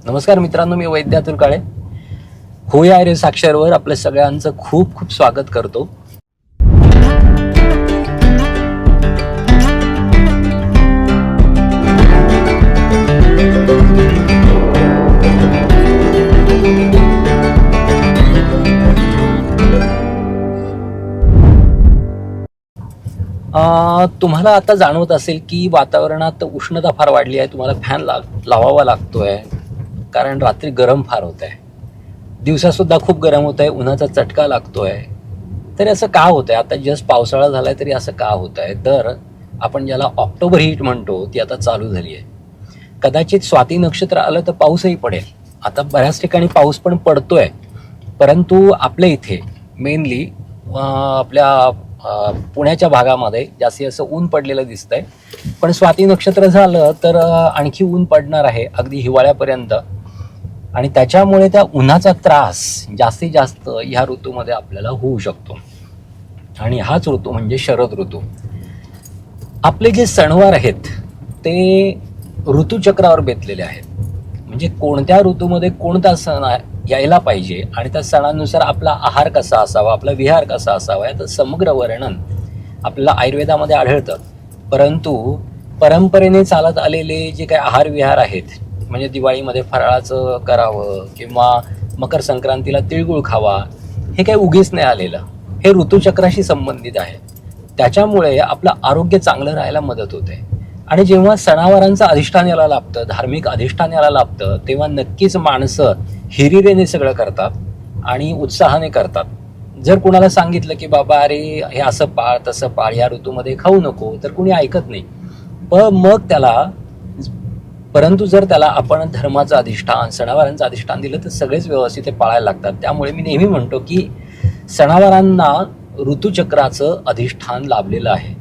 नमस्कार मित्रांनो, मी वैद्य अतुल काळे. होया रे साक्षरवर आपल्या सगळ्यांचं खूप खूप स्वागत करतो. तुम्हाला आता जाणवत असेल की वातावरणात उष्णता फार वाढली आहे. तुम्हाला फॅन लावावा लागतोय कारण रात्री गरम फार होत आहे. दिवसासुद्धा खूप गरम होत आहे, उन्हाचा चटका लागतोय. तरी असं का होत आहे? आता जस्ट पावसाळा झालाय तरी असं का होत आहे? तर आपण ज्याला ऑक्टोबर हीट म्हणतो ती आता चालू झाली आहे. कदाचित स्वाती नक्षत्र आलं तर पाऊसही पडेल. आता बऱ्याच ठिकाणी पाऊस पण पडतोय, परंतु आपल्या इथे मेनली आपल्या पुण्याच्या भागामध्ये जास्ती असं ऊन पडलेलं दिसतंय. पण स्वाती नक्षत्र झालं तर आणखी ऊन पडणार आहे अगदी हिवाळ्यापर्यंत, आणि त्याच्यामुळे त्या उन्हाचा त्रास जास्तीत जास्त ह्या ऋतूमध्ये आपल्याला होऊ शकतो. आणि हाच ऋतू म्हणजे शरद ऋतू. आपले जे सणवार आहेत ते ऋतुचक्रावर बेतलेले आहेत. म्हणजे कोणत्या ऋतूमध्ये कोणता सण यायला पाहिजे आणि त्या सणानुसार आपला आहार कसा असावा, आपला विहार कसा असावा, याचं समग्र वर्णन आपल्याला आयुर्वेदामध्ये आढळतं. परंतु परंपरेने चालत आलेले जे काही आहार विहार आहेत, म्हणजे दिवाळीमध्ये फराळाचं करावं किंवा मकर संक्रांतीला तिळगुळ खावा, हे काही उगीच नाही आलेलं. हे ऋतुचक्राशी संबंधित आहे. त्याच्यामुळे आपलं आरोग्य चांगलं राहायला मदत होते. आणि जेव्हा सणावारांचं अधिष्ठान याला लाभतं, धार्मिक अधिष्ठान याला लाभतं, तेव्हा नक्कीच माणसं हिरिरीने सगळं करतात आणि उत्साहाने करतात. जर कुणाला सांगितलं की बाबा अरे हे असं पाळ तसं पाळ, या ऋतूमध्ये खाऊ नको, तर कुणी ऐकत नाही. परंतु जर त्याला आपण धर्माचं अधिष्ठान, सणावारांचं अधिष्ठान दिलं तर सगळेच व्यवस्थित ते पाळायला लागतात. त्यामुळे मी नेहमी म्हणतो की सणावारांना ऋतुचक्राचं अधिष्ठान लाभलेलं आहे.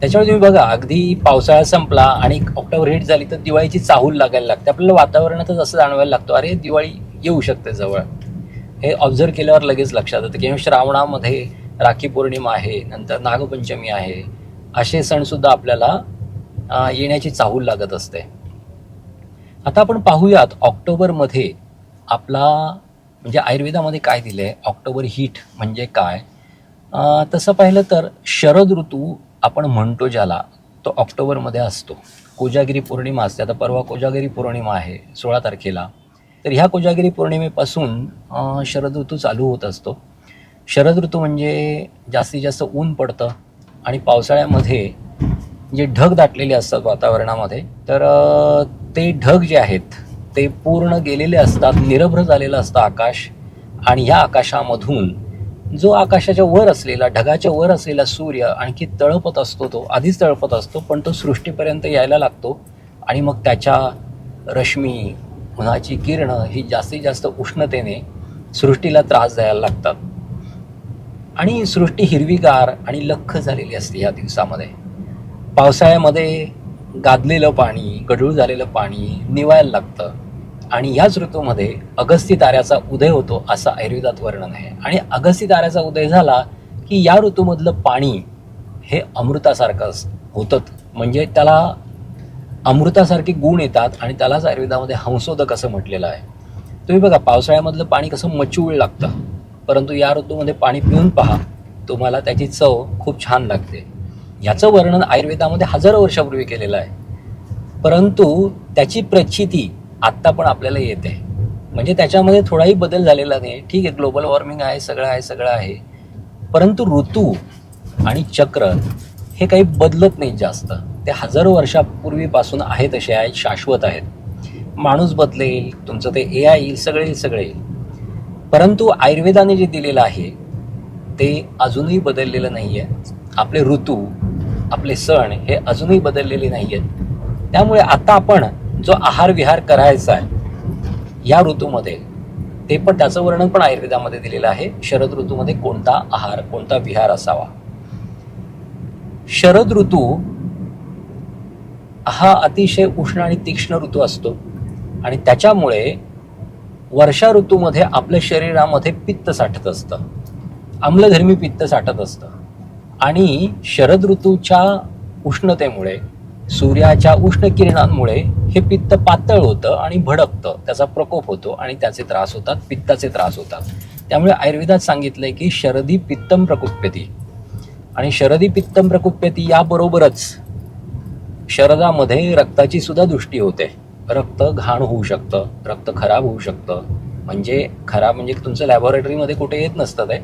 त्याच्यावर तुम्ही बघा, अगदी पावसाळा संपला आणि ऑक्टोबर हिट झाली तर दिवाळीची चाहूल लागायला लागते. आपल्याला वातावरणातच असं जाणवायला लागतो अरे दिवाळी येऊ शकते जवळ. हे ऑब्झर्व केल्यावर लगेच लक्षात येतं. किंवा श्रावणामध्ये राखी पौर्णिमा आहे, नंतर नागपंचमी आहे, असे सणसुद्धा आपल्याला येण्याची चाहूल लागत असते. आता आपण पाहूयात ऑक्टोबरमध्ये आपला म्हणजे आयुर्वेदामध्ये काय दिलं आहे, ऑक्टोबर हीट म्हणजे काय. तसं पाहिलं तर शरद ऋतू आपण म्हणतो ज्याला, तो ऑक्टोबरमध्ये असतो. कोजागिरी पौर्णिमा असते. आता परवा कोजागिरी पौर्णिमा आहे 16 तारखेला. तर ह्या कोजागिरी पौर्णिमेपासून शरद ऋतू चालू होत असतो. शरद ऋतू म्हणजे जास्तीत जास्त ऊन पडतं आणि पावसाळ्यामध्ये जे ढग दाटलेले असतात वातावरणामध्ये, तर ते ढग जे आहेत ते पूर्ण गेलेले असतात, निरभ्र झालेलं असतं आकाश. आणि ह्या आकाशामधून जो आकाशाच्या वर असलेला, ढगाच्या वर असलेला सूर्य आणखी तळपत असतो. तो आधीच तळपत असतो, पण तो सृष्टीपर्यंत यायला लागतो आणि मग त्याच्या रश्मी, उन्हाची किरणं ही जास्तीत जास्त उष्णतेने सृष्टीला त्रास द्यायला लागतात. आणि सृष्टी हिरवीगार आणि लख्ख झालेली असते या दिवसामध्ये. पावसाळ्यामध्ये गादलेलं पाणी, गढूळ झालेलं पाणी निवायला लागतं. आणि याच ऋतूमध्ये अगस्ती ताऱ्याचा उदय होतो असं आयुर्वेदात वर्णन आहे. आणि अगस्ती ताऱ्याचा उदय झाला की या ऋतूमधलं पाणी हे अमृतासारखं होतं. म्हणजे त्याला अमृतासारखे गुण येतात आणि त्यालाच आयुर्वेदामध्ये हंसोदक असं म्हटलेलं आहे. तुम्ही बघा, पावसाळ्यामधलं पाणी कसं मचूळ लागतं, परंतु या ऋतूमध्ये पाणी पिऊन पहा, तुम्हाला त्याची चव खूप छान लागते. याचं वर्णन आयुर्वेदामध्ये हजारो वर्षापूर्वी केलेलं आहे, परंतु त्याची प्रचिती आत्ता पण आपल्याला येते. म्हणजे त्याच्यामध्ये थोडाही बदल झालेला नाही. ठीक आहे, ग्लोबल वॉर्मिंग आहे, सगळं आहे, परंतु ऋतू आणि चक्र हे काही बदलत नाहीत जास्त. ते हजारो वर्षापूर्वीपासून आहे तसे आहेत, शाश्वत आहेत. माणूस बदलेल, तुमचं ते AI येईल, सगळे येईल, परंतु आयुर्वेदाने जे दिलेलं आहे ते अजूनही बदललेलं नाही आहे. आपले ऋतू, आपले सण हे अजूनही बदललेले नाही आहेत. त्यामुळे आता आपण जो आहार विहार करायचा आहे या ऋतूमध्ये, ते पण त्याचं वर्णन पण आयुर्वेदामध्ये दिलेलं आहे. शरद ऋतूमध्ये कोणता आहार, कोणता विहार असावा. शरद ऋतू हा अतिशय उष्ण आणि तीक्ष्ण ऋतू असतो आणि त्याच्यामुळे वर्षा ऋतूमध्ये आपल्या शरीरामध्ये पित्त साठत असतं, आम्लधर्मी पित्त साठत असतं. आणि शरद ऋतूच्या उष्णतेमुळे, सूर्याच्या उष्ण किरणांमुळे हे पित्त पातळ होतं आणि भडकतं, त्याचा प्रकोप होतो आणि त्याचे त्रास होतात, पित्ताचे त्रास होतात. त्यामुळे आयुर्वेदात सांगितलंय की शरदी पित्तम प्रकुप्यती, आणि शरदी पित्तम प्रकुप्यती याबरोबरच शरदामध्ये रक्ताची सुद्धा दृष्टी होते. रक्त घाण होऊ शकतं, रक्त खराब होऊ शकतं. म्हणजे खराब म्हणजे तुमचं लॅबोरेटरीमध्ये कुठे येत नसतं ते,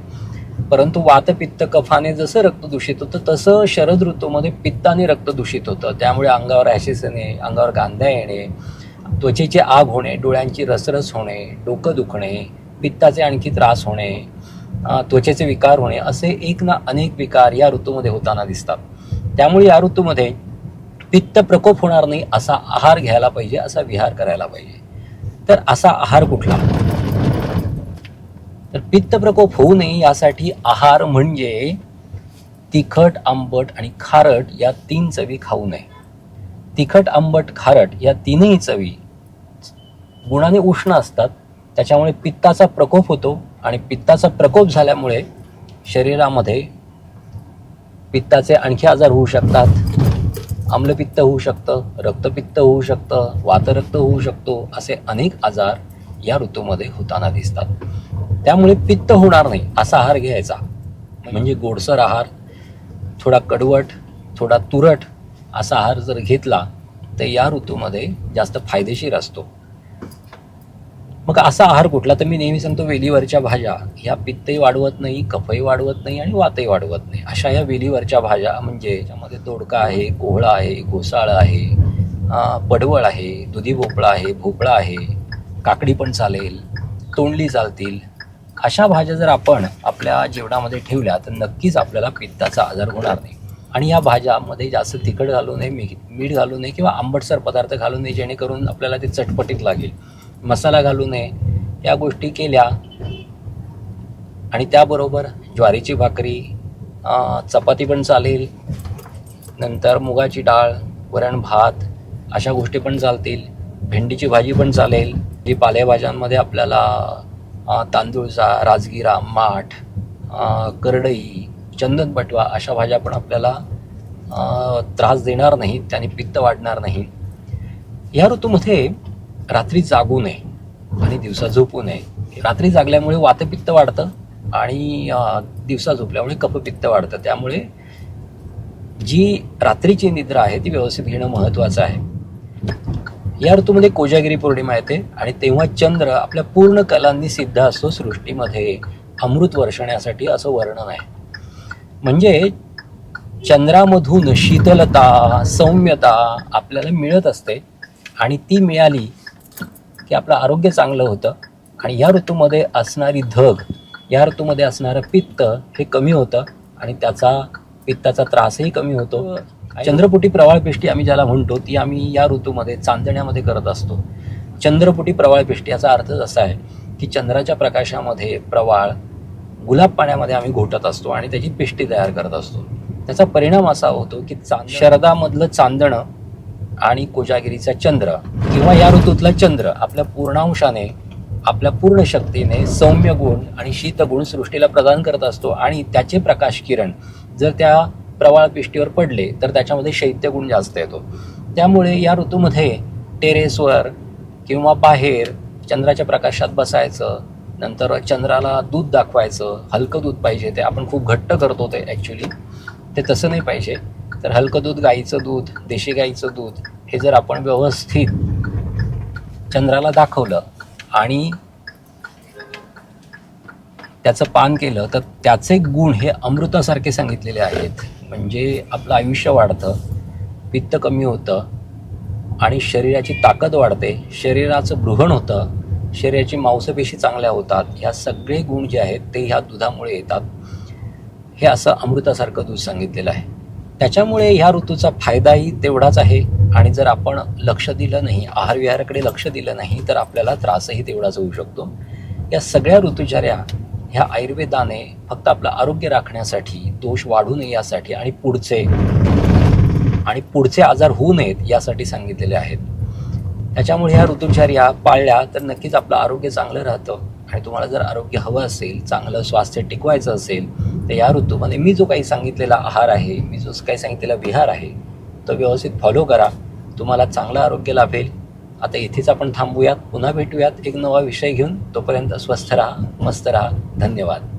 परंतु वात पित्त कफाने जसं रक्त दूषित होतं तसं शरद ऋतूमध्ये पित्ताने रक्त दूषित होतं. त्यामुळे अंगावर ॲशिस येणे, अंगावर गांध्या येणे, त्वचेची आग होणे, डोळ्यांची रसरस होणे, डोकं दुखणे, पित्ताचे आणखी त्रास होणे, त्वचेचे विकार होणे, असे एक ना अनेक विकार या ऋतूमध्ये होताना दिसतात. त्यामुळे या ऋतूमध्ये पित्त प्रकोप होणार नाही असा आहार घ्यायला पाहिजे, असा विहार करायला पाहिजे. तर असा आहार कुठला? तर पित्त प्रकोप होऊ नये यासाठी आहार म्हणजे तिखट, आंबट आणि खारट या 3 चवी खाऊ नये. तिखट, आंबट, खारट या 3ही चवी गुणाने उष्ण असतात, त्याच्यामुळे पित्ताचा प्रकोप होतो आणि पित्ताचा प्रकोप झाल्यामुळे शरीरामध्ये पित्ताचे आणखी आजार होऊ शकतात. आम्लपित्त होऊ शकतं, रक्तपित्त होऊ शकतं, वातरक्त होऊ शकतो, असे अनेक आजार या ऋतूमध्ये होताना दिसतात. त्यामुळे पित्त होणार नाही असा आहार घ्यायचा. म्हणजे गोडसर आहार, थोडा कडवट, थोडा तुरट असा आहार जर घेतला तर या ऋतूमध्ये जास्त फायदेशीर असतो. मग असा आहार कुठला? तर मी नेहमी सांगतो वेलीवरच्या भाज्या. ह्या पित्तही वाढवत नाही, कफही वाढवत नाही आणि वातही वाढवत नाही. अशा ह्या वेलीवरच्या भाज्या म्हणजे याच्यामध्ये दोडका आहे, कोहळा आहे, घोसाळ आहे, पडवळ आहे, दुधी भोपळा आहे, भोपळा आहे, काकडी पण चालेल, तोंडली चालतील. अशा भाज्या जर आपण आपल्या जेवणामध्ये ठेवल्या तर नक्कीच आपल्याला पित्ताचा आजार होणार नाही. आणि या भाज्यामध्ये जास्त तिखट घालू नये, मीठ घालू नये किंवा आंबटसर पदार्थ घालू नये, जेणेकरून आपल्याला ते चटपटीत लागेल. मसाला घालू नये. या गोष्टी केल्या आणि त्याबरोबर ज्वारीची भाकरी, चपाती पण चालेल, नंतर मुगाची डाळ, वरण भात अशा गोष्टी पण चालतील, भेंडीची भाजी पण चालेल. जी पालेभाज्यांमध्ये आपल्याला तांदूळचा, राजगिरा, माठ, करडई, चंदन बटवा अशा भाज्या पण आपल्याला त्रास देणार नाहीत, त्याने पित्त वाढणार नाही. या ऋतूमध्ये रात्री जागू नये आणि दिवसा झोपू नये. रात्री जागल्यामुळे वातपित्त वाढतं आणि दिवसा झोपल्यामुळे कफपित्त वाढतं. त्यामुळे जी रात्रीची निद्रा आहे ती व्यवस्थित घेणं महत्त्वाचं आहे. या ऋतूमध्ये कोजागिरी पौर्णिमा येते आणि तेव्हा चंद्र आपल्या पूर्ण कलांनी सिद्ध असतो सृष्टीमध्ये अमृत वर्षण्यासाठी, असं वर्णन आहे. म्हणजे चंद्रामधून शीतलता, सौम्यता आपल्याला मिळत असते आणि ती मिळाली की आपलं आरोग्य चांगलं होतं. आणि या ऋतूमध्ये असणारी धग, या ऋतूमध्ये असणारं पित्त हे कमी होतं आणि त्याचा पित्ताचा त्रासही कमी होतो. चंद्रपुटी प्रवाळपिष्टी आम्ही ज्याला म्हणतो ती आम्ही या ऋतूमध्ये चांदण्यामध्ये करत असतो. चंद्रपुटी प्रवाळपिष्टी याचा अर्थच असा आहे की चंद्राच्या प्रकाशामध्ये प्रवाळ गुलाब पाण्यामध्ये आम्ही घोटत असतो आणि त्याची पिष्टी तयार करत असतो. त्याचा परिणाम असा होतो की शरदामधलं चांदणं आणि कोजागिरीचा चंद्र किंवा या ऋतूतला चंद्र आपल्या पूर्णांशाने, आपल्या पूर्ण शक्तीने सौम्य गुण आणि शीतगुण सृष्टीला प्रदान करत असतो आणि त्याचे प्रकाश किरण जर त्या प्रवाळ पिष्टीवर पडले तर त्याच्यामध्ये शैत्यगुण जास्त येतो. त्यामुळे या ऋतूमध्ये टेरेसवर किंवा बाहेर चंद्राच्या प्रकाशात बसायचं, नंतर चंद्राला दूध दाखवायचं. हलकं दूध पाहिजे, ते आपण खूप घट्ट करतो ते ॲक्च्युली ते तसं नाही पाहिजे. तर हलकं दूध, गाईचं दूध, देशी गाईचं दूध हे जर आपण व्यवस्थित चंद्राला दाखवलं आणि त्याचं पान केलं तर त्याचे गुण हे अमृतासारखे सांगितलेले आहेत. म्हणजे आपलं आयुष्य वाढतं, पित्त कमी होतं आणि शरीराची ताकद वाढते, शरीराचं बृहण होतं, शरीराची मांसपेशी चांगल्या होतात. ह्या सगळे गुण जे आहेत ते ह्या दुधामुळे येतात. हे असं अमृतासारखं दूध सांगितलेलं आहे. त्याच्यामुळे ह्या ऋतूचा फायदाही तेवढाच आहे आणि जर आपण लक्ष दिलं नाही, आहार विहाराकडे लक्ष दिलं नाही तर आपल्याला त्रासही तेवढाच होऊ शकतो. या सगळ्या ऋतुचर्या ह्या आयुर्वेदाने फक्त आपलं आरोग्य राखण्यासाठी, दोष वाढू नये यासाठी आणि पुढचे आजार होऊ नयेत यासाठी सांगितलेले आहेत. त्याच्यामुळे ह्या ऋतुचर्या पाळल्या तर नक्कीच आपलं आरोग्य चांगलं राहतं. आणि तुम्हाला जर आरोग्य हवं असेल, चांगलं स्वास्थ्य टिकवायचं असेल तर या ऋतूमध्ये मी जो काही सांगितलेला आहार आहे, मी जो काही सांगितलेला विहार आहे तो व्यवस्थित फॉलो करा. तुम्हाला चांगलं आरोग्य लाभेल. आता इथेच आपण थांबूयात, पुन्हा भेटूयात एक नवा विषय घेऊन. तोपर्यंत स्वस्थ राहा, मस्त राहा. धन्यवाद.